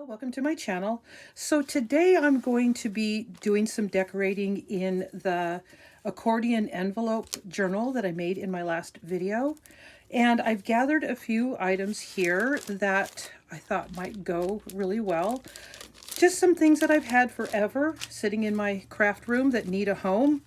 Welcome to my channel. So today I'm going to be doing some decorating in the accordion envelope journal that I made in my last video. And I've gathered a few items here that I thought might go really well. Just some things that I've had forever sitting in my craft room that need a home.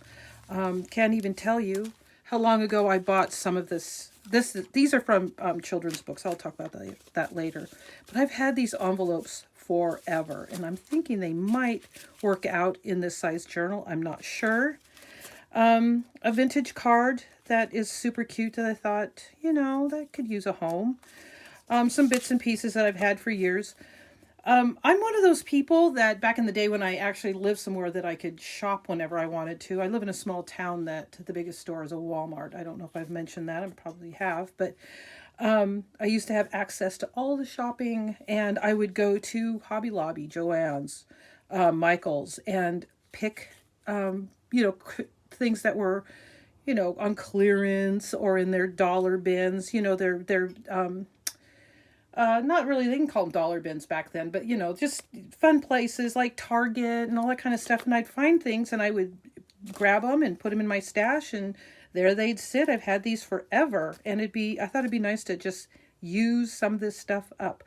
Can't even tell you how long ago I bought some of this. These are from children's books. I'll talk about that later. But I've had these envelopes forever, and I'm thinking they might work out in this size journal. I'm not sure. A vintage card that is super cute that I thought, that could use a home. Some bits and pieces that I've had for years. I'm one of those people that back in the day when I actually lived somewhere that I could shop whenever I wanted to. I live in a small town that the biggest store is a Walmart. I don't know if I've mentioned that. I probably have, but I used to have access to all the shopping, and I would go to Hobby Lobby, Joann's, Michael's, and pick, things that were, on clearance or in their dollar bins. Their not really, they didn't call them dollar bins back then, but just fun places like Target and all that kind of stuff. And I'd find things and I would grab them and put them in my stash, and there they'd sit. I've had these forever, and I thought it'd be nice to just use some of this stuff up.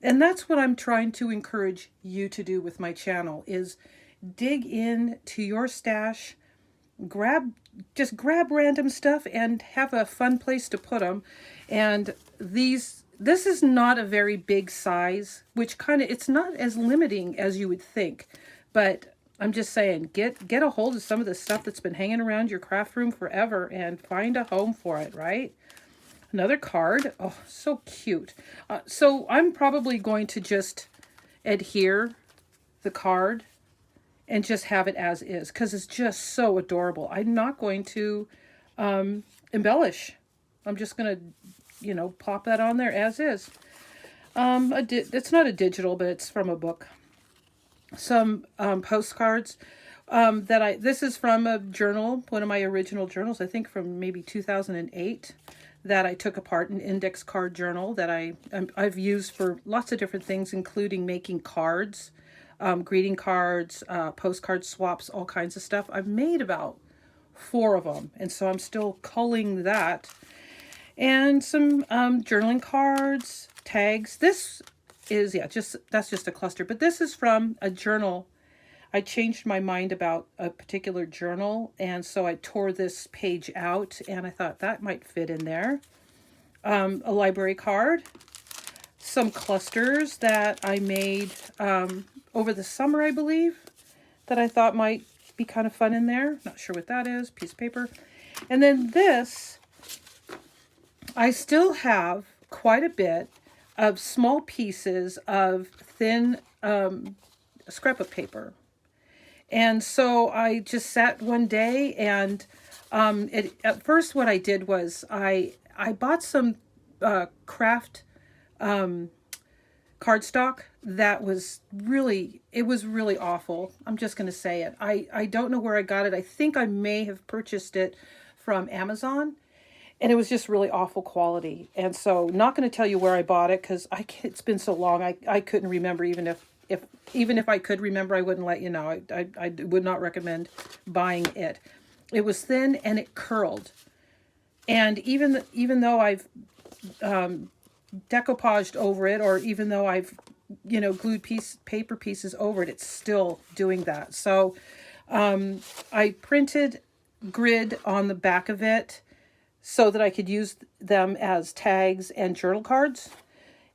And that's what I'm trying to encourage you to do with my channel, is dig in to your stash, just grab random stuff and have a fun place to put them. And this is not a very big size, which it's not as limiting as you would think. But I'm just saying, get a hold of some of the stuff that's been hanging around your craft room forever and find a home for it, right? Another card. Oh, so cute. So I'm probably going to just adhere the card and just have it as is, because it's just so adorable. I'm not going to embellish. I'm just going to pop that on there as is. It's not a digital, but it's from a book. Some postcards this is from a journal, one of my original journals, I think from maybe 2008, that I took apart, an index card journal that I've used for lots of different things, including making cards, greeting cards, postcard swaps, all kinds of stuff. I've made about 4 of them, and so I'm still culling that. And some journaling cards, tags. This is, that's just a cluster. But this is from a journal. I changed my mind about a particular journal, and so I tore this page out, and I thought that might fit in there. A library card. Some clusters that I made over the summer, I believe, that I thought might be kind of fun in there. Not sure what that is. Piece of paper. And then this, I still have quite a bit of small pieces of thin scrapbook paper. And so I just sat one day, and at first what I did was I bought some craft cardstock that was really awful. I'm just going to say it. I don't know where I got it. I think I may have purchased it from Amazon. And it was just really awful quality. And so not going to tell you where I bought it, because it's been so long. I couldn't remember. Even if I could remember, I wouldn't let you know. I would not recommend buying it. It was thin and it curled. And even though I've decoupaged over it, or even though I've glued paper pieces over it, it's still doing that. So I printed grid on the back of it, so that I could use them as tags and journal cards.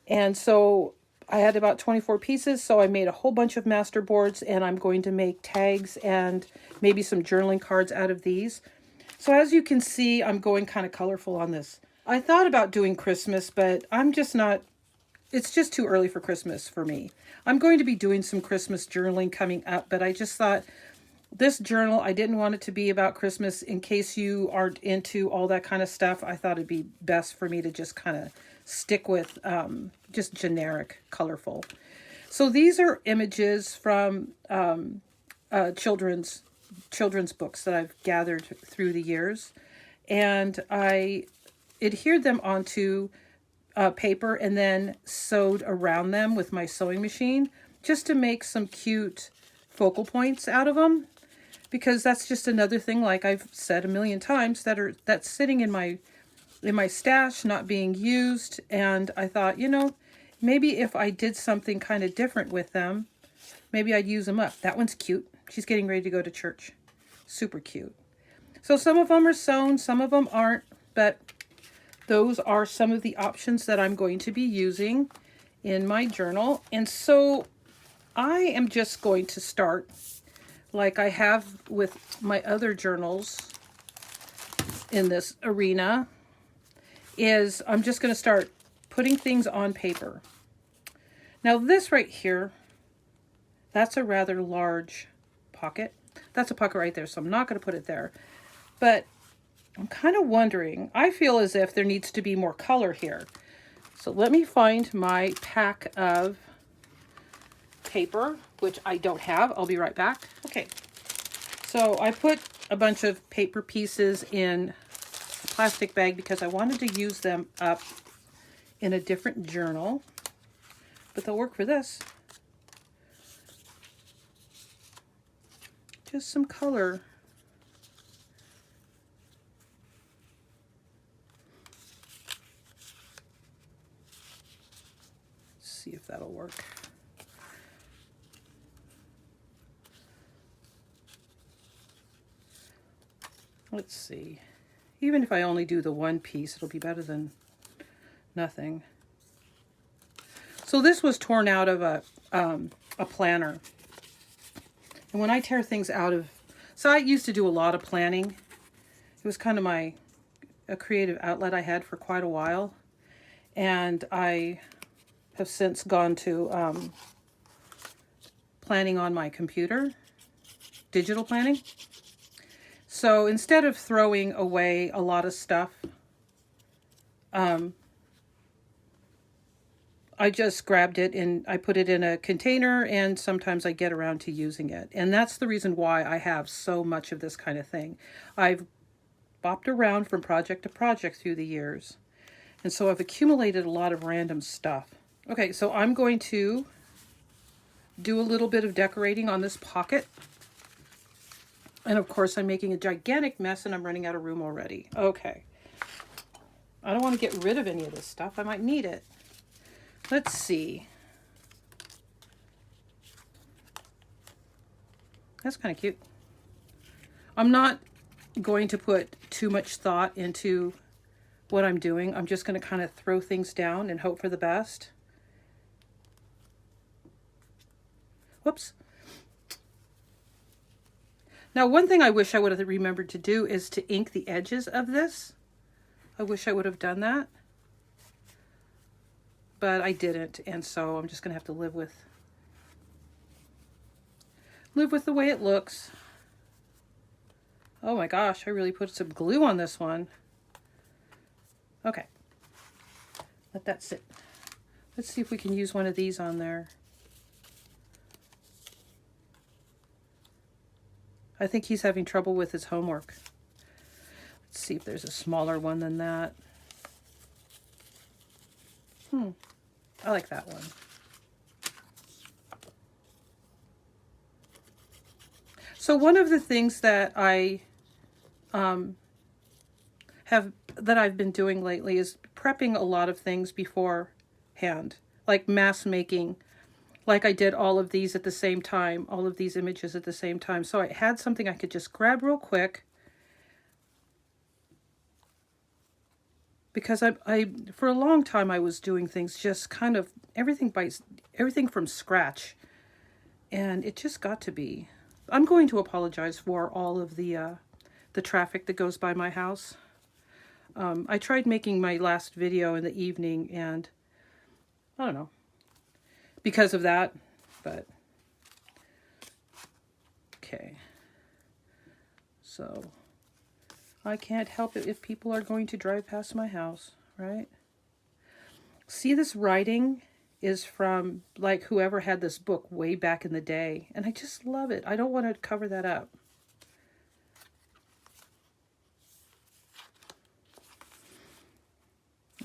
And so I had about 24 pieces, so I made a whole bunch of master boards, and I'm going to make tags and maybe some journaling cards out of these. So as you can see, I'm going kind of colorful on this. I thought about doing Christmas, but I'm just not, it's just too early for Christmas for me. I'm going to be doing some Christmas journaling coming up, but I just thought, this journal, I didn't want it to be about Christmas. In case you aren't into all that kind of stuff, I thought it'd be best for me to just kind of stick with just generic, colorful. So these are images from children's books that I've gathered through the years. And I adhered them onto paper and then sewed around them with my sewing machine just to make some cute focal points out of them. Because that's just another thing, like I've said a million times, that's sitting in my stash, not being used. And I thought, you know, maybe if I did something kind of different with them, maybe I'd use them up. That one's cute. She's getting ready to go to church. Super cute. So some of them are sewn, some of them aren't, but those are some of the options that I'm going to be using in my journal. And so I am just going to start like I have with my other journals in this arena, is I'm just going to start putting things on paper. Now this right here, that's a rather large pocket. That's a pocket right there, so I'm not going to put it there. But I'm kind of wondering, I feel as if there needs to be more color here. So let me find my pack of paper, which I don't have. I'll be right back. Okay, so I put a bunch of paper pieces in a plastic bag because I wanted to use them up in a different journal, but they'll work for this. Just some color. Let's see if that'll work. Let's see. Even if I only do the one piece, it'll be better than nothing. So this was torn out of a planner. And when I tear things out of... So I used to do a lot of planning. It was kind of a creative outlet I had for quite a while. And I have since gone to planning on my computer. Digital planning. So instead of throwing away a lot of stuff, I just grabbed it and I put it in a container, and sometimes I get around to using it. And that's the reason why I have so much of this kind of thing. I've bopped around from project to project through the years. And so I've accumulated a lot of random stuff. Okay, so I'm going to do a little bit of decorating on this pocket. And of course, I'm making a gigantic mess and I'm running out of room already. Okay. I don't want to get rid of any of this stuff. I might need it. Let's see. That's kind of cute. I'm not going to put too much thought into what I'm doing. I'm just going to kind of throw things down and hope for the best. Whoops. Now, one thing I wish I would have remembered to do is to ink the edges of this. I wish I would have done that. But I didn't, and so I'm just going to have to live with the way it looks. Oh my gosh, I really put some glue on this one. Okay. Let that sit. Let's see if we can use one of these on there. I think he's having trouble with his homework. Let's see if there's a smaller one than that. I like that one. So one of the things that I've been doing lately is prepping a lot of things beforehand, like mass making. Like I did all of these at the same time, all of these images at the same time. So I had something I could just grab real quick. Because I for a long time I was doing things just kind of everything from scratch. And it just got to be. I'm going to apologize for all of the traffic that goes by my house. I tried making my last video in the evening and I don't know. Because of that, but okay. So I can't help it if people are going to drive past my house, right? See, this writing is from like whoever had this book way back in the day, and I just love it. I don't want to cover that up.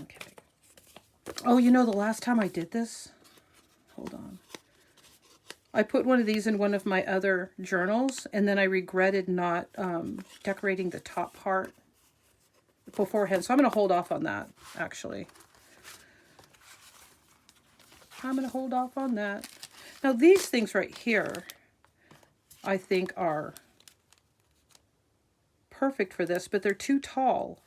Okay. Oh, you know, the last time I did this, hold on. I put one of these in one of my other journals, and then I regretted not decorating the top part beforehand. So I'm going to hold off on that, actually. I'm going to hold off on that. Now, these things right here, I think are perfect for this, but they're too tall.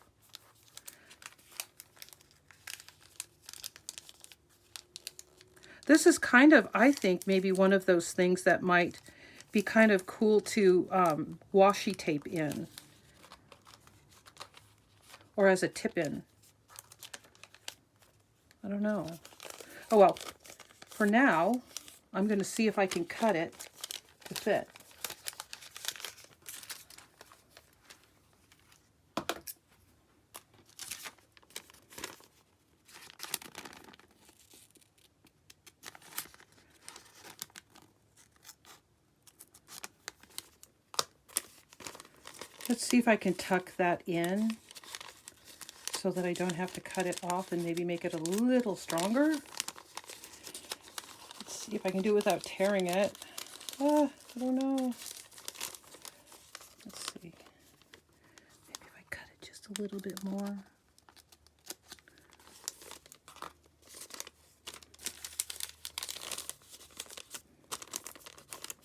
This is kind of, I think, maybe one of those things that might be kind of cool to washi tape in. Or as a tip-in. I don't know. Oh well, for now, I'm going to see if I can cut it to fit. Let's see if I can tuck that in so that I don't have to cut it off and maybe make it a little stronger. Let's see if I can do it without tearing it. I don't know. Let's see. Maybe if I cut it just a little bit more.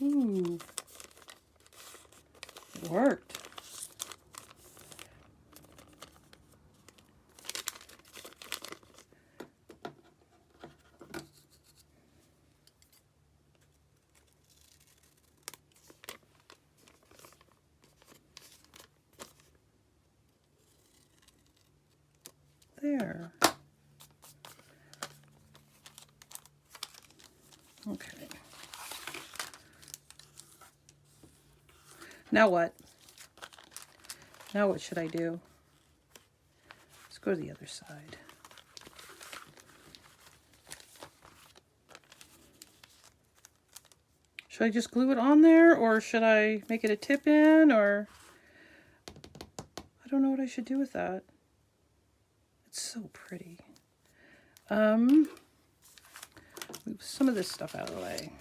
Ooh. It worked. There. Okay. Now what? Now what should I do? Let's go to the other side. Should I just glue it on there, or should I make it a tip-in, or I don't know what I should do with that. It's so pretty. Move some of this stuff out of the way.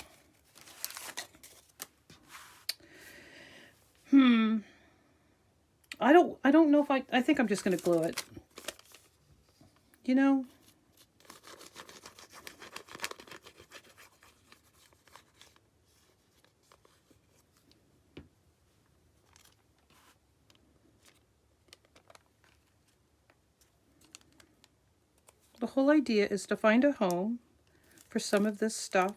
I don't know if I think I'm just going to glue it. You know? The whole idea is to find a home for some of this stuff.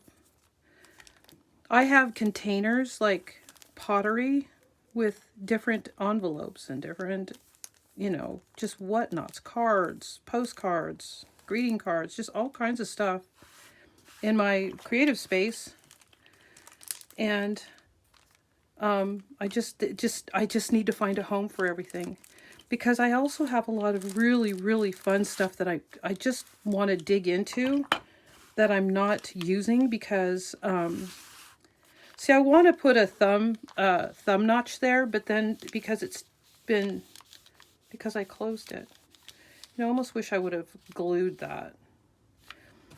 I have containers like pottery with different envelopes and different, you know, just whatnots, cards, postcards, greeting cards, just all kinds of stuff in my creative space. And I just need to find a home for everything. Because I also have a lot of really, really fun stuff that I just want to dig into that I'm not using because, see, I want to put a thumb notch there, but then because I closed it. You know, I almost wish I would have glued that.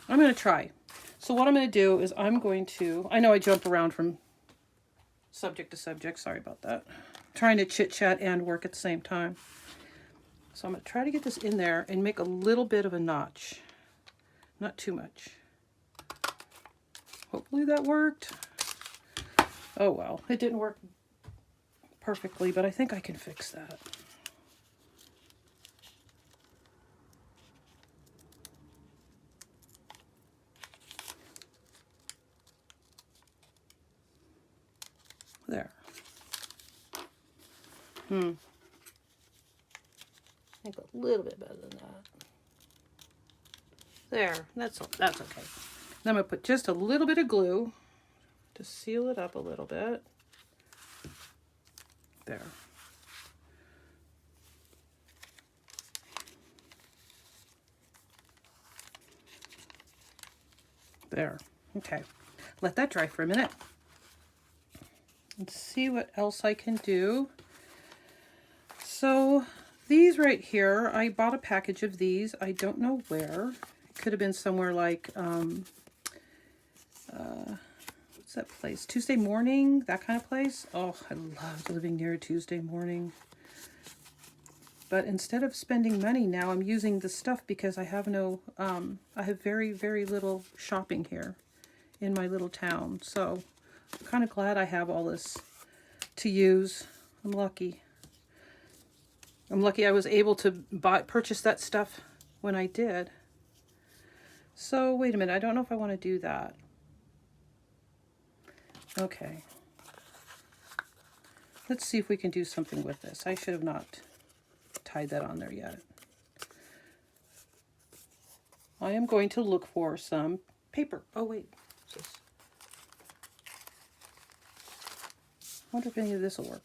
I'm going to try. So what I'm going to do is I know I jump around from subject to subject. Sorry about that. Trying to chit chat and work at the same time. So I'm going to try to get this in there and make a little bit of a notch. Not too much. Hopefully that worked. Oh well, it didn't work perfectly, but I think I can fix that. There. I think a little bit better than that. There, that's okay. Then I'm going to put just a little bit of glue to seal it up a little bit. There. There. Okay. Let that dry for a minute. Let's see what else I can do. So these right here, I bought a package of these. I don't know where. It could have been somewhere like, what's that place? Tuesday Morning, that kind of place. Oh, I loved living near a Tuesday Morning. But instead of spending money now, I'm using the stuff because I have no, I have very, very little shopping here in my little town. So I'm kind of glad I have all this to use. I'm lucky. I'm lucky I was able to purchase that stuff when I did. So wait a minute, I don't know if I want to do that. Okay. Let's see if we can do something with this. I should have not tied that on there yet. I am going to look for some paper. Oh wait. I wonder if any of this will work.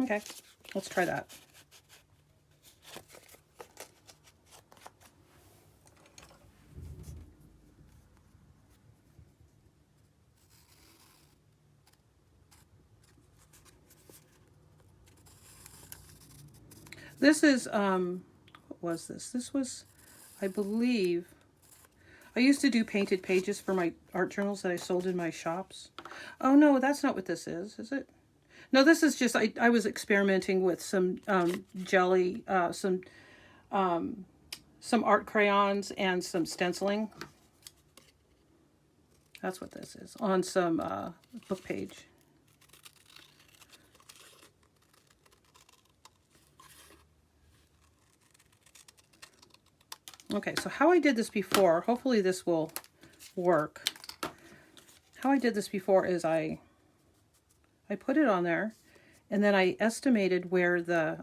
Okay, let's try that. This is, what was this? This was, I believe, I used to do painted pages for my art journals that I sold in my shops. Oh no, that's not what this is it? No, this is just, I was experimenting with some jelly, some art crayons and some stenciling. That's what this is, on some book page. Okay, so how I did this before, hopefully this will work. How I did this before is I put it on there, and then I estimated where the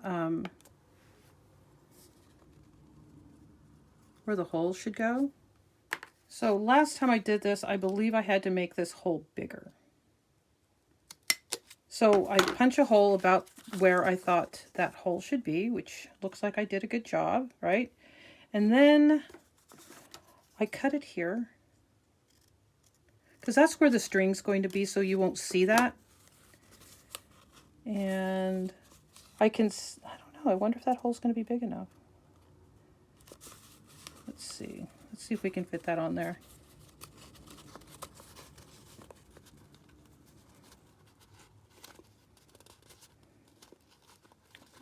hole should go. So last time I did this, I believe I had to make this hole bigger. So I punch a hole about where I thought that hole should be, which looks like I did a good job, right? And then I cut it here, because that's where the string's going to be, so you won't see that. And I don't know, I wonder if that hole's going to be big enough. Let's see if we can fit that on there.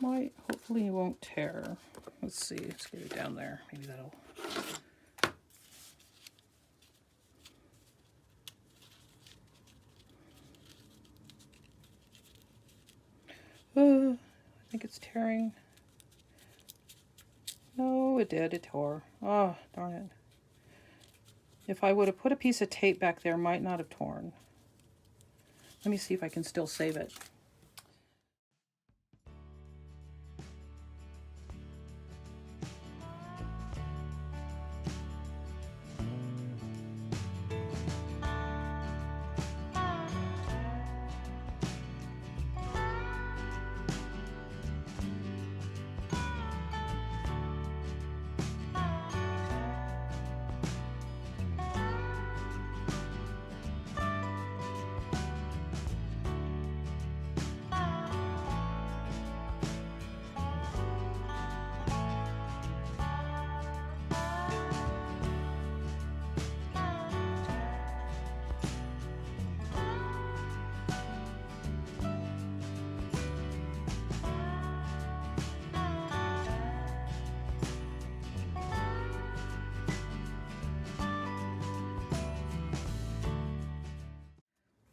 Hopefully it won't tear. Let's see, let's get it down there. Maybe that'll... I think it's tearing. No, it did. It tore. Oh, darn it. If I would have put a piece of tape back there, it might not have torn. Let me see if I can still save it.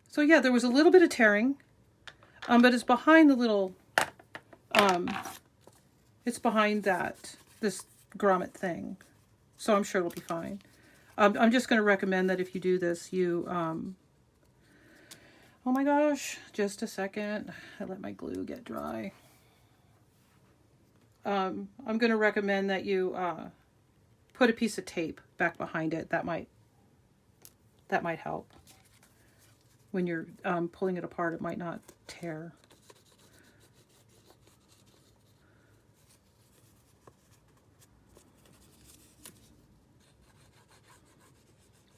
So yeah, there was a little bit of tearing, but it's behind the little, it's behind this grommet thing. So I'm sure it'll be fine. I'm just going to recommend that if you do this, you, oh my gosh, just a second. I let my glue get dry. I'm going to recommend that you put a piece of tape back behind it. That might help. When you're pulling it apart, it might not tear.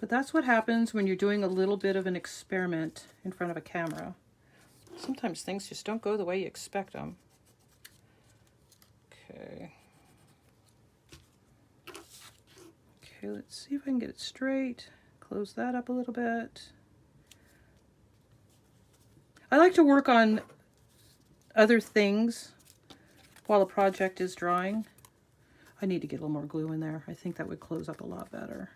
But that's what happens when you're doing a little bit of an experiment in front of a camera. Sometimes things just don't go the way you expect them. Okay. Okay, let's see if I can get it straight. Close that up a little bit. I like to work on other things while a project is drying. I need to get a little more glue in there. I think that would close up a lot better.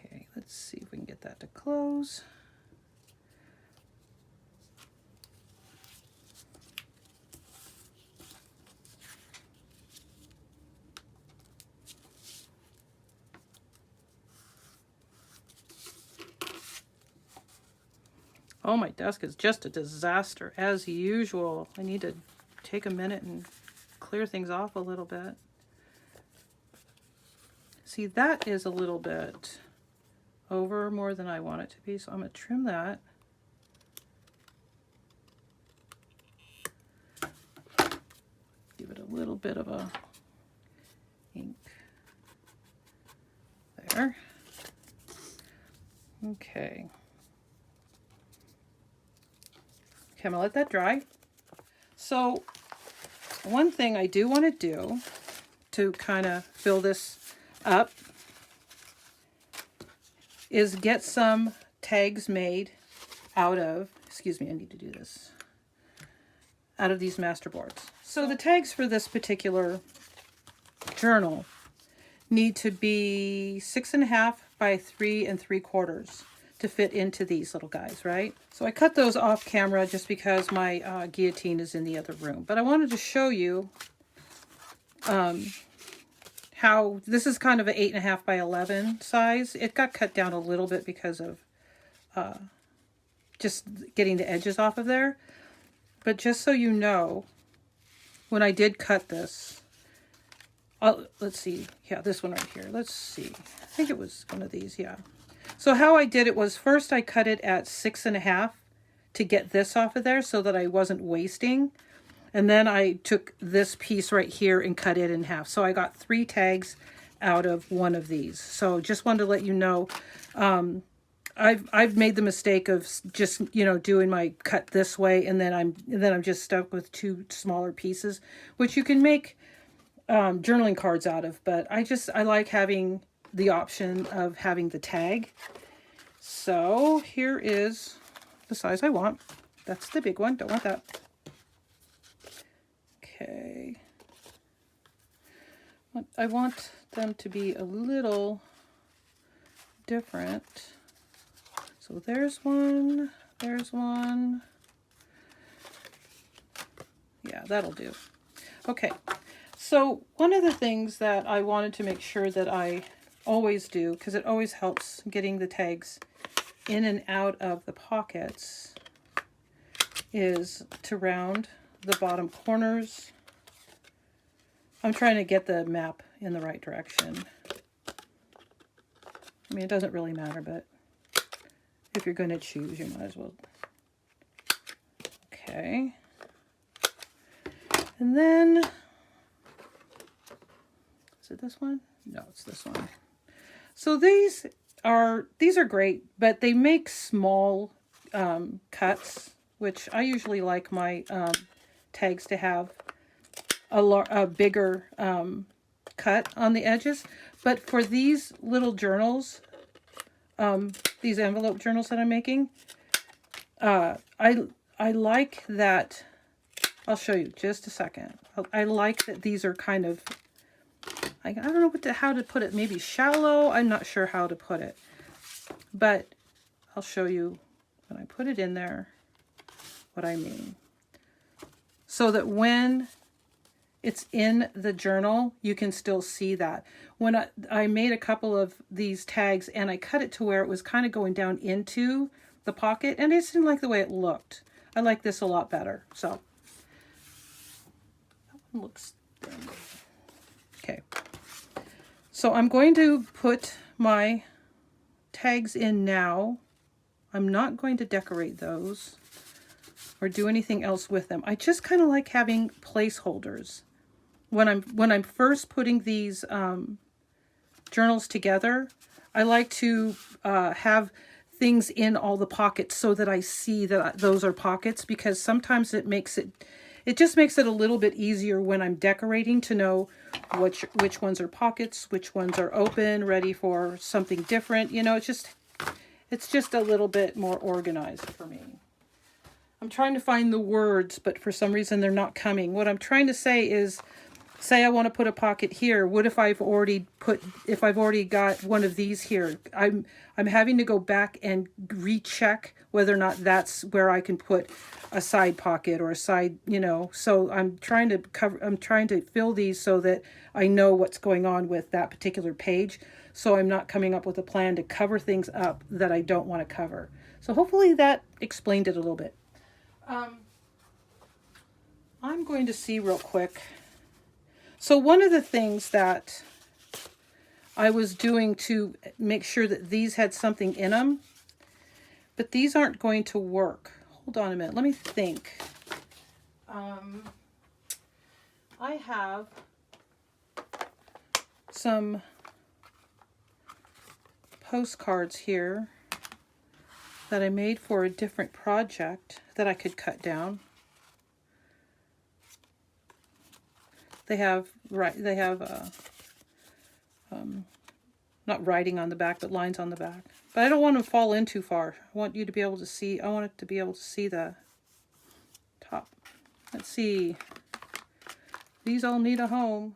Okay, let's see if we can get that to close. Oh, my desk is just a disaster as usual. I need to take a minute and clear things off a little bit. See, that is a little bit over more than I want it to be, so I'm going to trim that. Give it a little bit of a ink there. Okay. Okay, I'm going to let that dry. So one thing I do want to do to kind of fill this up is get some tags made out of, excuse me, I need to do this, out of these master boards. So the tags for this particular journal need to be 6.5 by 3 3/4 to fit into these little guys, right? So I cut those off camera just because my guillotine is in the other room. But I wanted to show you how this is kind of an 8.5 by 11 size. It got cut down a little bit because of just getting the edges off of there. But just so you know, when I did cut this, let's see, yeah, this one right here. Let's see, I think it was one of these, yeah. So how I did it was first I cut it at 6.5 to get this off of there so that I wasn't wasting. And then I took this piece right here and cut it in half. So I got 3 tags out of one of these. So just wanted to let you know, I've made the mistake of just, you know, doing my cut this way, and then I'm just stuck with 2 smaller pieces, which you can make journaling cards out of. But I like having the option of having the tag. So here is the size I want. That's the big one. Don't want that. Okay. I want them to be a little different. So there's one. There's one. Yeah, that'll do. Okay. So one of the things that I wanted to make sure that I always do, because it always helps getting the tags in and out of the pockets, is to round the bottom corners. I'm trying to get the map in the right direction. I mean, it doesn't really matter, but if you're going to choose, you might as well. Okay. And then, is it this one? No, it's this one. So these are great, but they make small cuts, which I usually like my tags to have a bigger cut on the edges. But for these little journals, these envelope journals that I'm making, I like that. I'll show you just a second. I like that these are kind of, I don't know how to put it, maybe shallow. I'm not sure how to put it, but I'll show you when I put it in there what I mean. So that when it's in the journal, you can still see that. When I made a couple of these tags and I cut it to where it was kind of going down into the pocket, and I just didn't like the way it looked. I like this a lot better. So that one looks okay. So I'm going to put my tags in now. I'm not going to decorate those or do anything else with them. I just kind of like having placeholders. When I'm first putting these journals together, I like to have things in all the pockets so that I see that those are pockets, because sometimes it just makes it a little bit easier when I'm decorating to know which ones are pockets, which ones are open, ready for something different. You know, it's just a little bit more organized for me. I'm trying to find the words, but for some reason they're not coming. What I'm trying to say is, say I want to put a pocket here. What if I've already got one of these here? I'm having to go back and recheck whether or not that's where I can put a side pocket or a side, you know. So I'm trying to fill these so that I know what's going on with that particular page. So I'm not coming up with a plan to cover things up that I don't want to cover. So hopefully that explained it a little bit. I'm going to see real quick. So one of the things that I was doing to make sure that these had something in them, but these aren't going to work. Hold on a minute. Let me think. I have some postcards here that I made for a different project that I could cut down. They have not writing on the back, but lines on the back. But I don't want them to fall in too far. I want you to be able to see. I want it to be able to see the top. Let's see. These all need a home.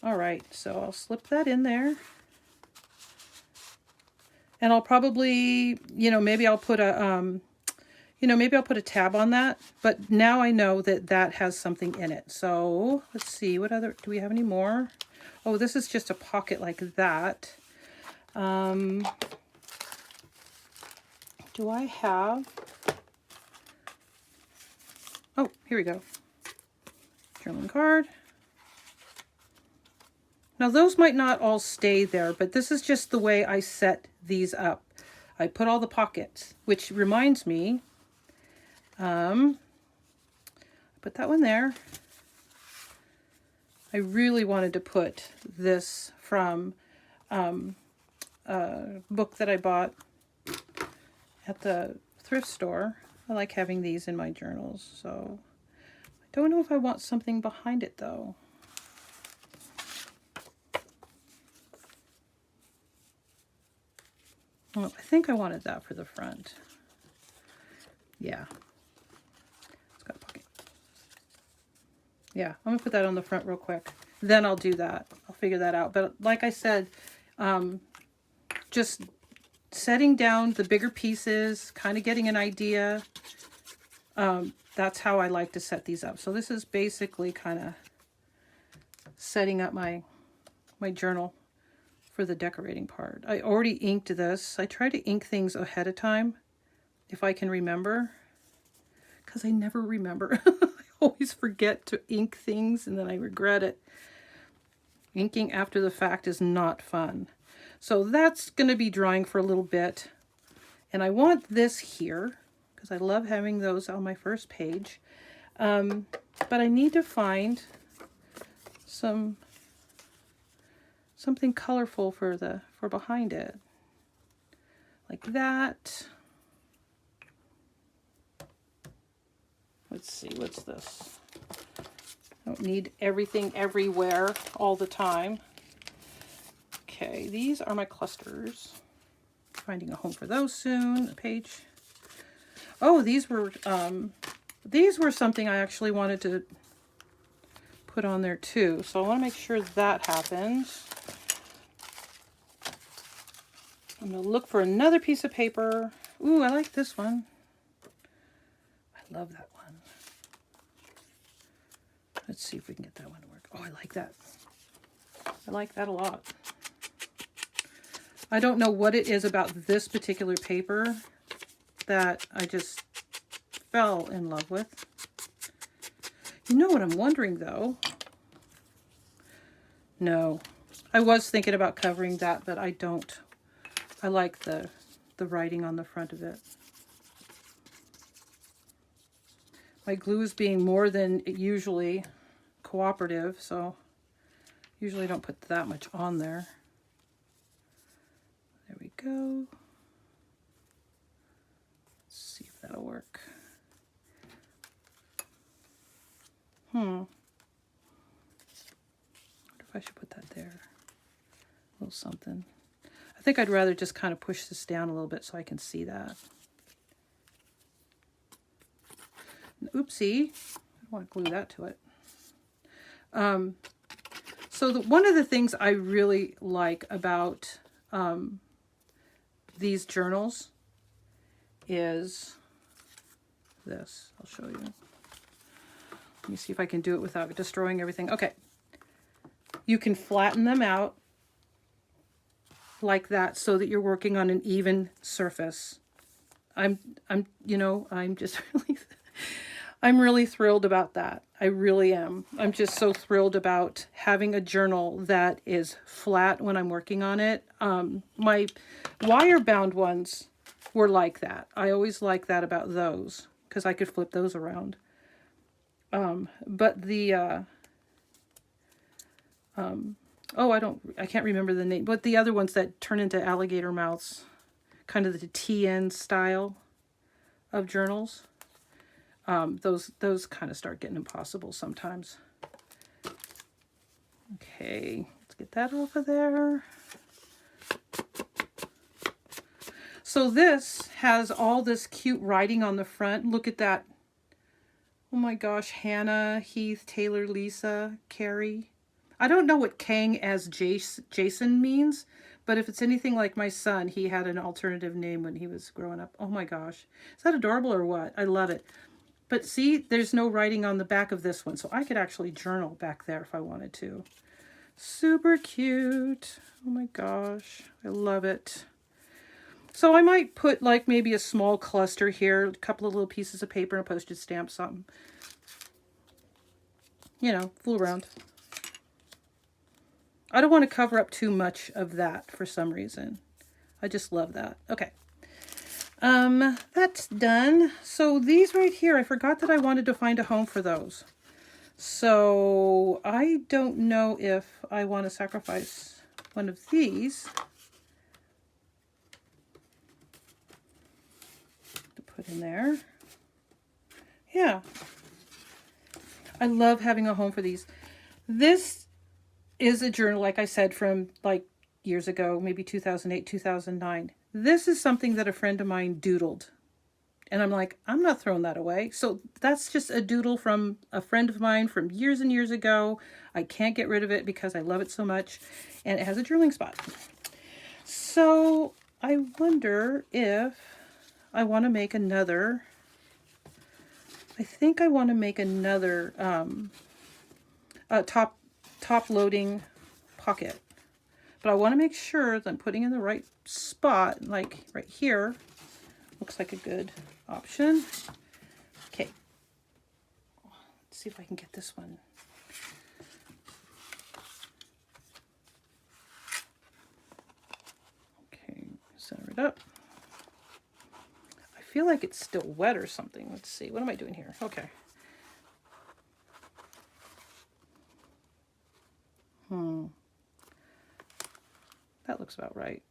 All right, so I'll slip that in there. And I'll probably, maybe I'll put a, maybe I'll put a tab on that. But now I know that that has something in it. So let's see, what other, do we have any more? Oh, this is just a pocket like that. Do I have, oh, here we go. Journaling card. Now those might not all stay there, but this is just the way I set these up. I put all the pockets, which reminds me, put that one there. I really wanted to put this from a book that I bought at the thrift store. I like having these in my journals, so I don't know if I want something behind it though. Well, I think I wanted that for the front. Yeah. It's got a pocket. Yeah, I'm going to put that on the front real quick. Then I'll do that. I'll figure that out. But like I said, just setting down the bigger pieces, kind of getting an idea. That's how I like to set these up. So this is basically kind of setting up my journal for the decorating part. I already inked this. I try to ink things ahead of time if I can remember, because I never remember. I always forget to ink things and then I regret it. Inking after the fact is not fun. So that's going to be drying for a little bit. And I want this here because I love having those on my first page. But I need to find something colorful for behind it, like that. Let's see, what's this? I don't need everything everywhere all the time. Okay, these are my clusters. Finding a home for those soon. A page. Oh, these were something I actually wanted to put on there too, so I want to make sure that happens. I'm going to look for another piece of paper. Ooh, I like this one. I love that one. Let's see if we can get that one to work. Oh, I like that. I like that a lot. I don't know what it is about this particular paper that I just fell in love with. You know what I'm wondering though? No, I was thinking about covering that, but I don't. I like the writing on the front of it. My glue is being more than usually cooperative, so usually I don't put that much on there. There we go. Let's see if that'll work. I wonder if I should put that there. A little something. I think I'd rather just kind of push this down a little bit so I can see that. Oopsie. I don't want to glue that to it. So one of the things I really like about these journals is this. I'll show you. Let me see if I can do it without destroying everything. Okay. You can flatten them out like that so that you're working on an even surface. I'm just really, I'm really thrilled about that. I really am. I'm just so thrilled about having a journal that is flat when I'm working on it. My wire bound ones were like that. I always like that about those because I could flip those around. But the, I can't remember the name, but the other ones that turn into alligator mouths, kind of the TN style of journals, those kind of start getting impossible sometimes. Okay, let's get that off of there. So this has all this cute writing on the front. Look at that. Oh my gosh, Hannah, Heath, Taylor, Lisa, Carrie. I don't know what Kang as Jason means, but if it's anything like my son, he had an alternative name when he was growing up. Oh my gosh. Is that adorable or what? I love it. But see, there's no writing on the back of this one, so I could actually journal back there if I wanted to. Super cute. Oh my gosh. I love it. So I might put like maybe a small cluster here, a couple of little pieces of paper and a postage stamp, something. You know, fool around. I don't want to cover up too much of that for some reason. I just love that. Okay. That's done. So these right here, I forgot that I wanted to find a home for those. So I don't know if I want to sacrifice one of these to put in there. Yeah. I love having a home for these. This is a journal, like I said, from like years ago, maybe 2008, 2009. This is something that a friend of mine doodled. And I'm like, I'm not throwing that away. So that's just a doodle from a friend of mine from years and years ago. I can't get rid of it because I love it so much. And it has a drilling spot. So I wonder if I want to make another. I think I want to make another top loading pocket. But I want to make sure that I'm putting in the right spot, like right here. Looks like a good option. Okay. Let's see if I can get this one. Okay, center it up. I feel like it's still wet or something. Let's see. What am I doing here? Okay. That looks about right.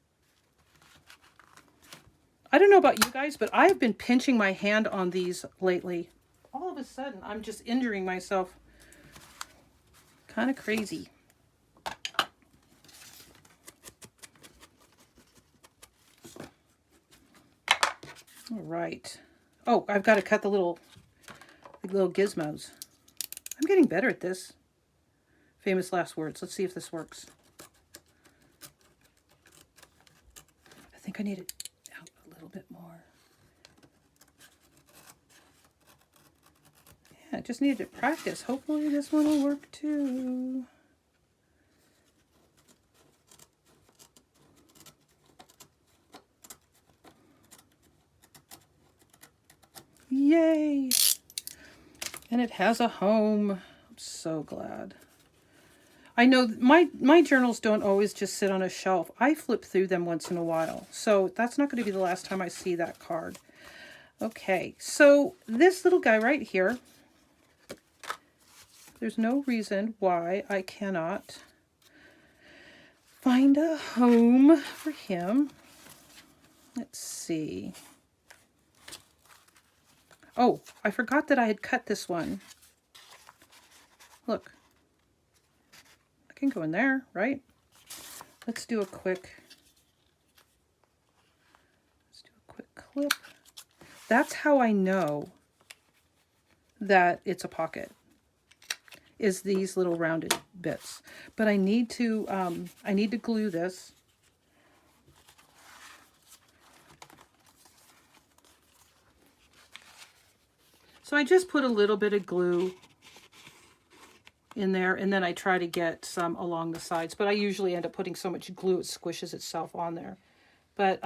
I don't know about you guys, but I have been pinching my hand on these lately. All of a sudden, I'm just injuring myself. Kind of crazy. All right. Oh, I've got to cut the little gizmos. I'm getting better at this. Famous last words. Let's see if this works. I think I need it out a little bit more. Yeah, I just needed to practice. Hopefully this one will work too. Yay! And it has a home. I'm so glad. I know my journals don't always just sit on a shelf. I flip through them once in a while. So that's not going to be the last time I see that card. Okay, so this little guy right here, there's no reason why I cannot find a home for him. Let's see. Oh, I forgot that I had cut this one. Look. I can go in there, right? Let's do a quick clip. That's how I know that it's a pocket, is these little rounded bits. But I need to glue this. So I just put a little bit of glue in there, and then I try to get some along the sides, but I usually end up putting so much glue it squishes itself on there. But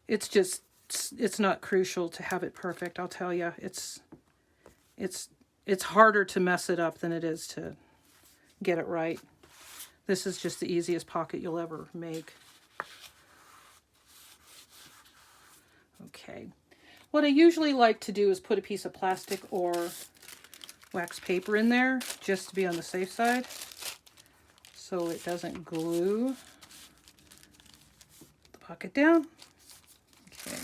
it's not crucial to have it perfect, I'll tell you. It's harder to mess it up than it is to get it right. This is just the easiest pocket you'll ever make. Okay. What I usually like to do is put a piece of plastic or wax paper in there just to be on the safe side so it doesn't glue the pocket down. Okay.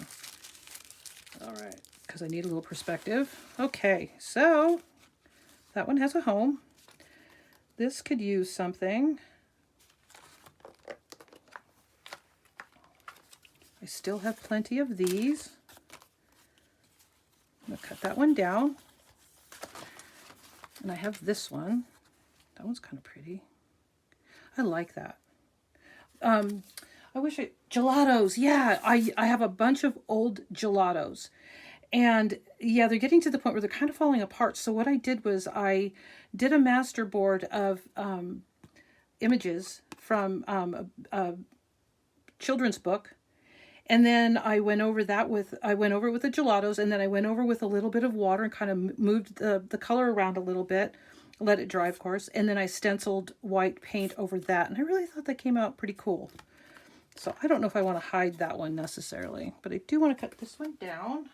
All right, because I need a little perspective. Okay, so that one has a home. This could use something. I still have plenty of these. I'm going to cut that one down. And I have this one. That one's kind of pretty. I like that. I wish gelatos. Yeah, I have a bunch of old gelatos. And yeah, they're getting to the point where they're kind of falling apart. So what I did was I did a master board of images from a children's book. And then I went over it with the gelatos, and then I went over with a little bit of water and kind of moved the color around a little bit, let it dry, of course, and then I stenciled white paint over that, and I really thought that came out pretty cool. So I don't know if I want to hide that one necessarily, but I do want to cut this one down.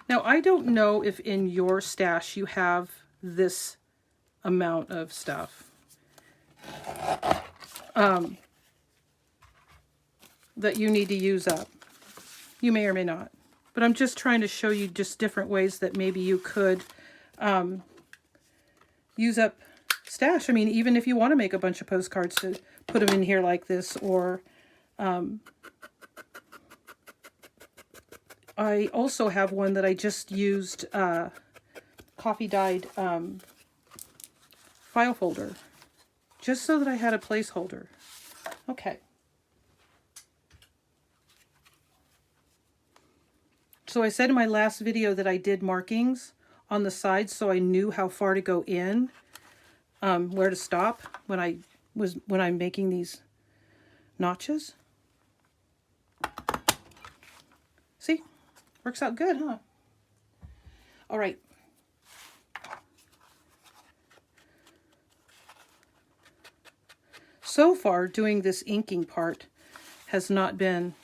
Now, I don't know if in your stash you have this amount of stuff. That you need to use up. You may or may not. But I'm just trying to show you just different ways that maybe you could use up stash. I mean, even if you want to make a bunch of postcards to put them in here like this, or I also have one that I just used coffee dyed file folder, just so that I had a placeholder. Okay. So I said in my last video that I did markings on the sides so I knew how far to go in, where to stop when I'm making these notches. See? Works out good, huh? All right. So far, doing this inking part has not been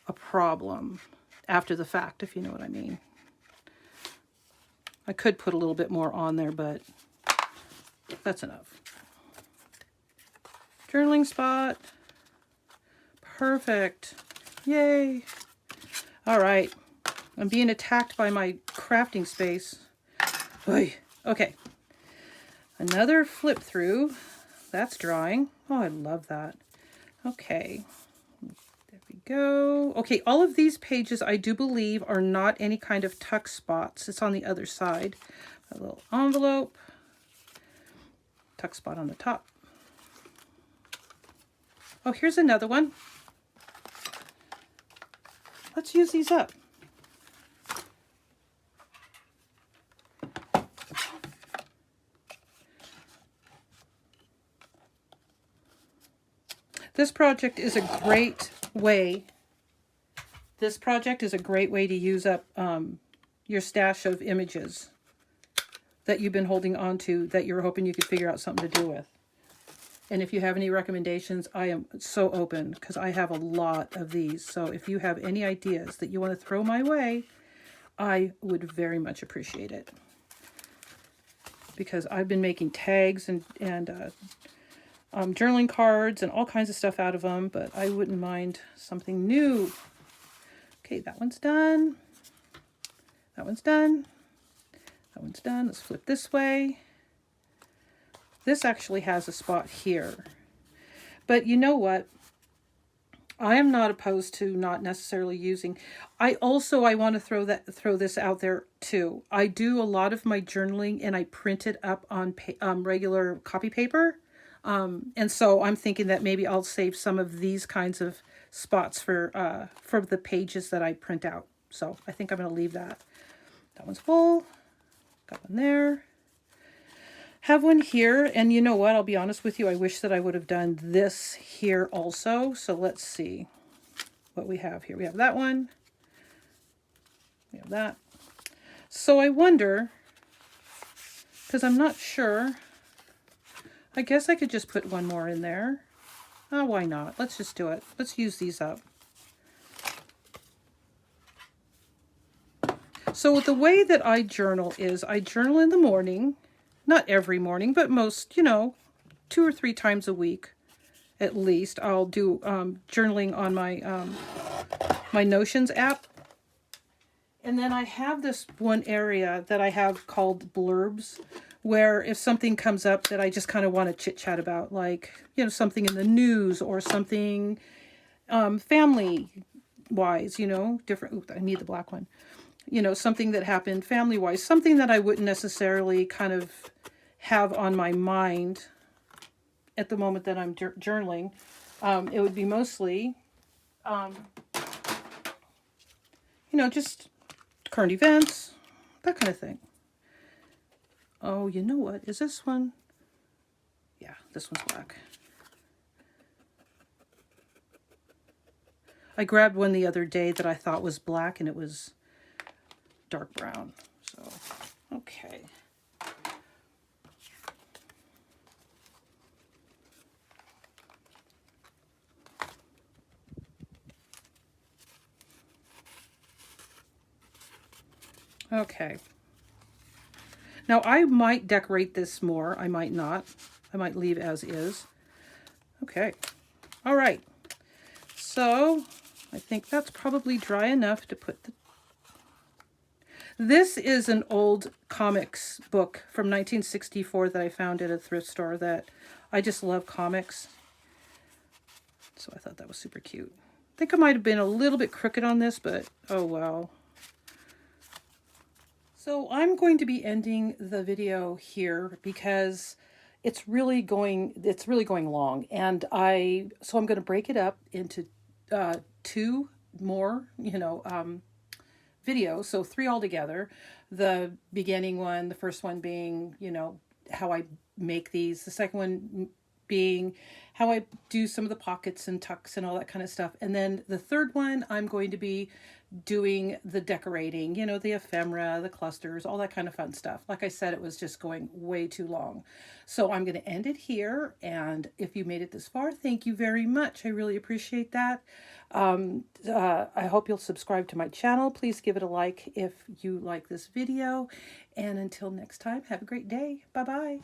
a problem after the fact, if you know what I mean. I could put a little bit more on there, but that's enough. Journaling spot. Perfect. Yay. All right. I'm being attacked by my crafting space. Oy. Okay. Another flip through. That's drawing. Oh, I love that. Okay. There we go. Okay, all of these pages, I do believe, are not any kind of tuck spots. It's on the other side. A little envelope. Tuck spot on the top. Oh, here's another one. Let's use these up. This project is a great way. To use up your stash of images that you've been holding on to that you're hoping you could figure out something to do with. And if you have any recommendations, I am so open because I have a lot of these. So if you have any ideas that you want to throw my way, I would very much appreciate it. Because I've been making tags and journaling cards and all kinds of stuff out of them, but I wouldn't mind something new. Okay, that one's done. That one's done. That one's done. Let's flip this way. This actually has a spot here. But you know what? I am not opposed to not necessarily using. I want to throw this out there too. I do a lot of my journaling and I print it up on regular copy paper. And so I'm thinking that maybe I'll save some of these kinds of spots for the pages that I print out. So I think I'm going to leave that. That one's full. Got one there. Have one here, and you know what? I'll be honest with you. I wish that I would have done this here also. So let's see what we have here. We have that one. We have that. So I wonder, because I'm not sure, I guess I could just put one more in there. Oh, why not? Let's just do it. Let's use these up. So the way that I journal is I journal in the morning. Not every morning, but most, 2 or 3 times a week, at least. I'll do journaling on my my Notions app. And then I have this one area that I have called blurbs, where if something comes up that I just kind of want to chit chat about, like, something in the news or something family wise, different. Ooh, I need the black one. Something that happened family-wise, something that I wouldn't necessarily kind of have on my mind at the moment that I'm journaling. It would be mostly, just current events, that kind of thing. Oh, you know what? Is this one? Yeah, this one's black. I grabbed one the other day that I thought was black, and it was dark brown. So, okay. Okay. Now I might decorate this more. I might not. I might leave as is. Okay. All right. So I think that's probably dry enough to put the... This is an old comics book from 1964 that I found at a thrift store that I just love comics. So I thought that was super cute. I think I might have been a little bit crooked on this, but oh well. So I'm going to be ending the video here because it's really going long, and so I'm going to break it up into 2 more, videos, so 3 altogether. The beginning one, the first one being, how I make these. The second one being how I do some of the pockets and tucks and all that kind of stuff. And then the third one, I'm going to be doing the decorating, the ephemera, the clusters, all that kind of fun stuff. Like I said, it was just going way too long. So I'm going to end it here. And if you made it this far, thank you very much. I really appreciate that. I hope you'll subscribe to my channel. Please give it a like if you like this video. And until next time, have a great day. Bye-bye.